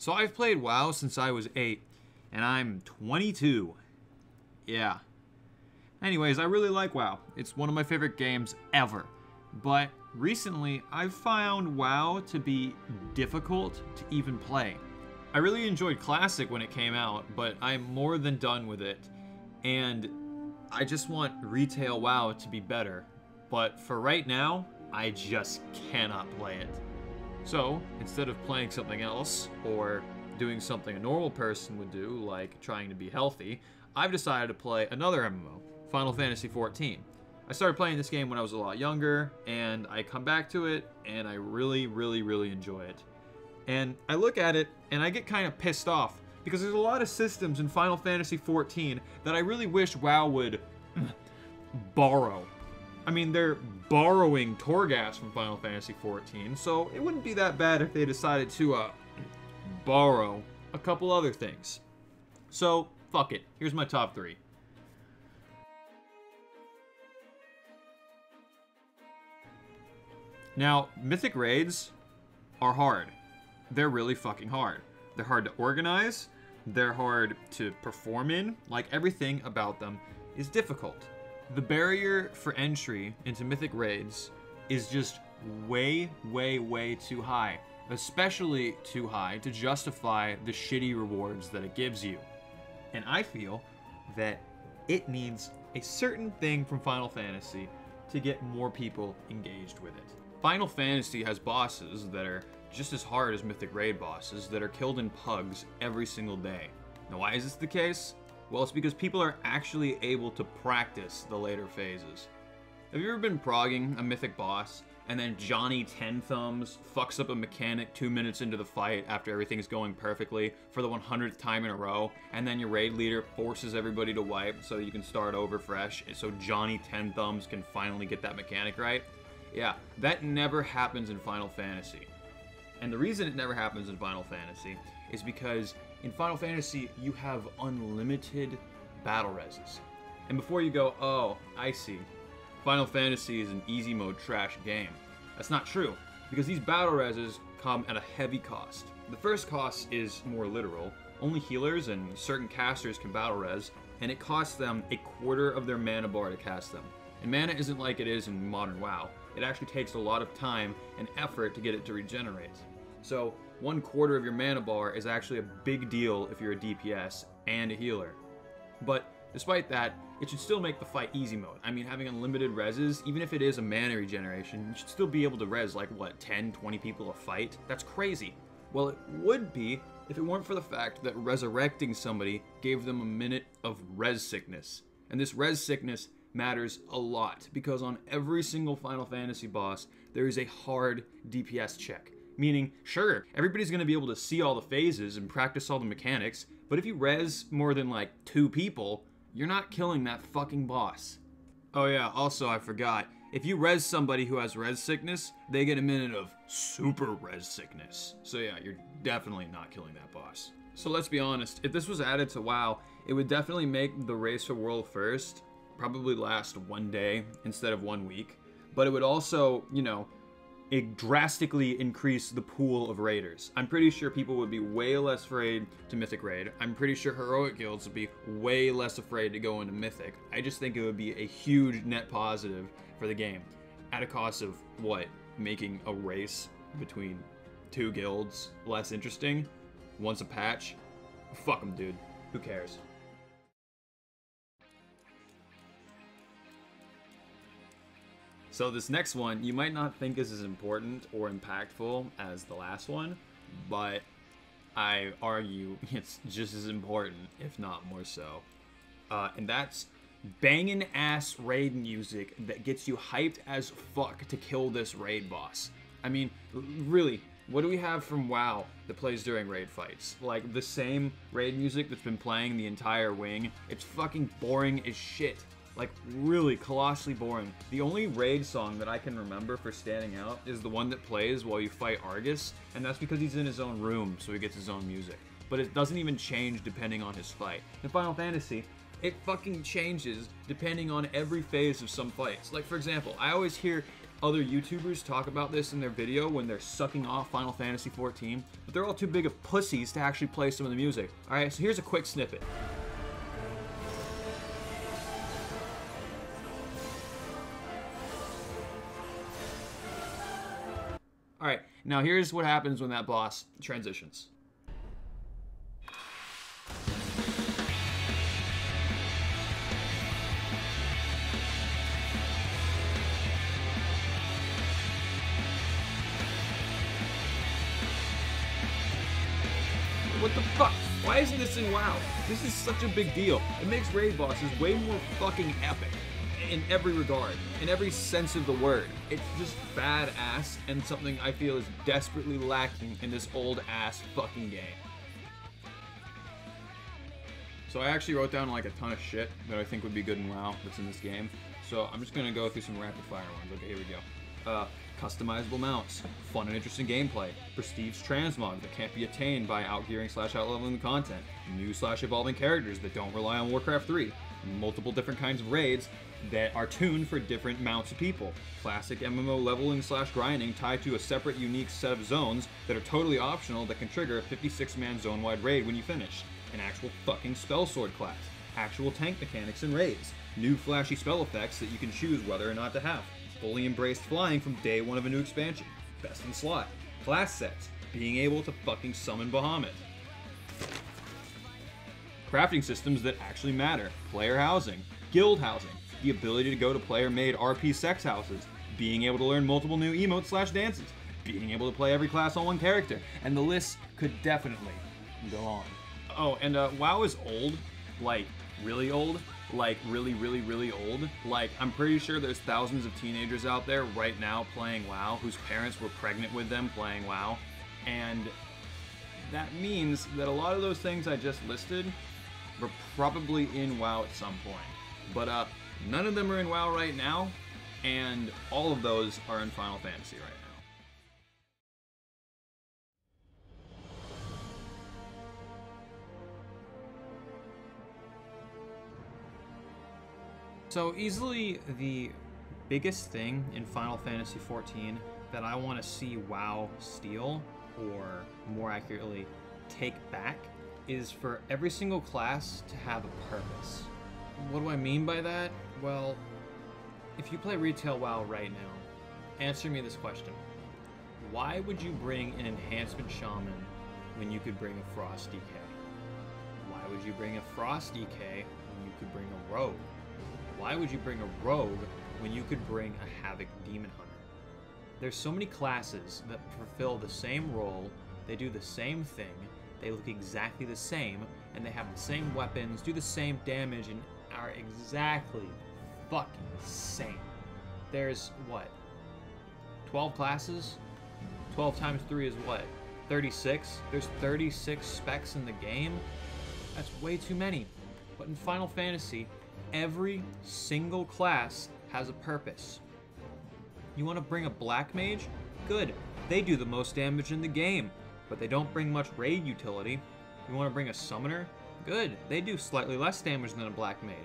So I've played WoW since I was 8, and I'm 22. Yeah. Anyways, I really like WoW. It's one of my favorite games ever. But recently, I've found WoW to be difficult to even play. I really enjoyed Classic when it came out, but I'm more than done with it. And I just want retail WoW to be better. But for right now, I just cannot play it. So, instead of playing something else, or doing something a normal person would do, like trying to be healthy, I've decided to play another MMO, Final Fantasy XIV. I started playing this game when I was a lot younger, and I come back to it, and I really, really, really enjoy it. And I look at it, and I get kind of pissed off, because there's a lot of systems in Final Fantasy XIV that I really wish WoW would borrow. I mean, they're borrowing Torghast from Final Fantasy XIV, so it wouldn't be that bad if they decided to, borrow a couple other things. So, fuck it. Here's my top 3. Now, Mythic Raids are hard. They're really fucking hard. They're hard to organize. They're hard to perform in. Like, everything about them is difficult. The barrier for entry into Mythic Raids is just way, way, way too high. Especially too high to justify the shitty rewards that it gives you. And I feel that it needs a certain thing from Final Fantasy to get more people engaged with it. Final Fantasy has bosses that are just as hard as Mythic Raid bosses that are killed in pugs every single day. Now, why is this the case? Well, it's because people are actually able to practice the later phases. Have you ever been progging a mythic boss, and then Johnny 10 Thumbs fucks up a mechanic 2 minutes into the fight after everything's going perfectly for the 100th time in a row, and then your raid leader forces everybody to wipe so you can start over fresh, so Johnny 10 Thumbs can finally get that mechanic right? Yeah, that never happens in Final Fantasy. And the reason it never happens in Final Fantasy is because in Final Fantasy, you have unlimited battle reses. And before you go, oh, I see, Final Fantasy is an easy mode trash game. That's not true, because these battle reses come at a heavy cost. The first cost is more literal. Only healers and certain casters can battle res, and it costs them a quarter of their mana bar to cast them. And mana isn't like it is in modern WoW. It actually takes a lot of time and effort to get it to regenerate. So 1/4 of your mana bar is actually a big deal if you're a DPS and a healer. But despite that, it should still make the fight easy mode. I mean, having unlimited reses, even if it is a mana regeneration, you should still be able to res like, what, 10, 20 people a fight? That's crazy. Well, it would be if it weren't for the fact that resurrecting somebody gave them a minute of res sickness. And this res sickness matters a lot, because on every single Final Fantasy boss, there is a hard DPS check. Meaning, sure, everybody's going to be able to see all the phases and practice all the mechanics, but if you res more than like 2 people, you're not killing that fucking boss. Oh yeah, also I forgot, if you res somebody who has res sickness, they get a minute of super res sickness. So yeah, you're definitely not killing that boss. So let's be honest, if this was added to WoW, it would definitely make the race for World First probably last 1 day instead of 1 week, but it would also, you know, it drastically increase the pool of raiders. I'm pretty sure people would be way less afraid to Mythic Raid. I'm pretty sure heroic guilds would be way less afraid to go into Mythic. I just think it would be a huge net positive for the game. At a cost of, what, making a race between 2 guilds less interesting? Once a patch? Fuck them, dude. Who cares? So this next one, you might not think is as important or impactful as the last one, but I argue it's just as important, if not more so. And that's banging ass raid music that gets you hyped as fuck to kill this raid boss. I mean, really, what do we have from WoW that plays during raid fights? Like, the same raid music that's been playing the entire wing. It's fucking boring as shit. Like, really colossally boring. The only raid song that I can remember for standing out is the one that plays while you fight Argus, and that's because he's in his own room, so he gets his own music. But it doesn't even change depending on his fight. In Final Fantasy, it fucking changes depending on every phase of some fights. Like, for example, I always hear other YouTubers talk about this in their video when they're sucking off Final Fantasy XIV, but they're all too big of pussies to actually play some of the music. Alright, so here's a quick snippet. Alright, now here's what happens when that boss transitions. What the fuck? Why isn't this in WoW? This is such a big deal. It makes raid bosses way more fucking epic in every regard, in every sense of the word. It's just badass and something I feel is desperately lacking in this old ass fucking game. So I actually wrote down like a ton of shit that I think would be good in WoW that's in this game. So I'm just gonna go through some rapid fire ones. Okay, here we go. Customizable mounts, fun and interesting gameplay, prestige transmog that can't be attained by outgearing / outleveling the content, new / evolving characters that don't rely on Warcraft 3, multiple different kinds of raids that are tuned for different mounts of people, classic MMO leveling / grinding tied to a separate unique set of zones that are totally optional that can trigger a 56-man zone-wide raid when you finish, an actual fucking spell sword class, actual tank mechanics and raids, new flashy spell effects that you can choose whether or not to have, fully embraced flying from day one of a new expansion, best in slot, class sets, being able to fucking summon Bahamut, crafting systems that actually matter, player housing, guild housing, the ability to go to player-made RP sex houses, being able to learn multiple new emotes / dances, being able to play every class on one character, and the list could definitely go on. Oh, and WoW is old, like really old. Like really old. Like I'm pretty sure there's thousands of teenagers out there right now playing WoW whose parents were pregnant with them playing WoW, and that means that a lot of those things I just listed were probably in WoW at some point. But none of them are in WoW right now, and all of those are in Final Fantasy right now. So easily the biggest thing in Final Fantasy XIV that I want to see WoW steal, or more accurately, take back, is for every single class to have a purpose. What do I mean by that? Well, if you play retail WoW right now, answer me this question. Why would you bring an enhancement shaman when you could bring a Frost DK? Why would you bring a Frost DK when you could bring a rogue? Why would you bring a rogue when you could bring a Havoc Demon Hunter? There's so many classes that fulfill the same role, they do the same thing, they look exactly the same, and they have the same weapons, do the same damage, and are exactly fucking same. There's, what, 12 classes? 12 times 3 is what, 36? There's 36 specs in the game? That's way too many. But in Final Fantasy, every single class has a purpose. You want to bring a black mage? Good. They do the most damage in the game, but they don't bring much raid utility. You want to bring a summoner? Good. They do slightly less damage than a black mage,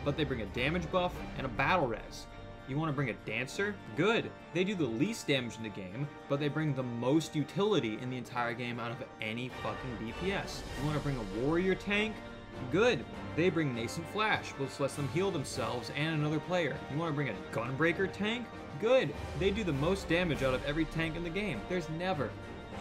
but they bring a damage buff and a battle res. You want to bring a dancer? Good. They do the least damage in the game, but they bring the most utility in the entire game out of any fucking DPS. You want to bring a warrior tank? Good. They bring Nascent Flash, which lets them heal themselves and another player. You want to bring a Gunbreaker tank? Good. They do the most damage out of every tank in the game. There's never,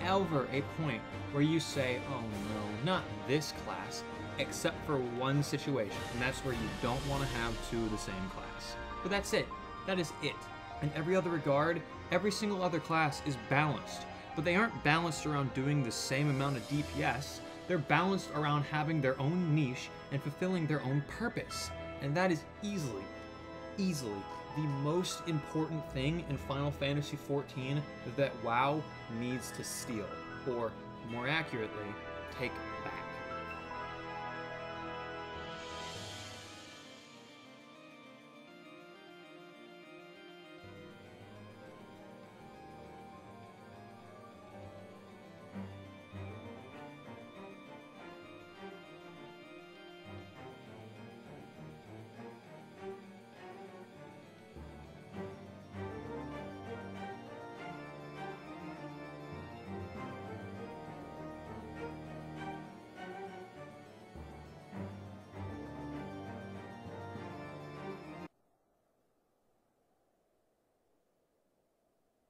ever a point where you say, oh no, not this class, except for one situation, and that's where you don't want to have two of the same class. But that's it. That is it. In every other regard, every single other class is balanced, but they aren't balanced around doing the same amount of DPS. They're balanced around having their own niche and fulfilling their own purpose. And that is easily the most important thing in Final Fantasy XIV that WoW needs to steal, or more accurately, take back.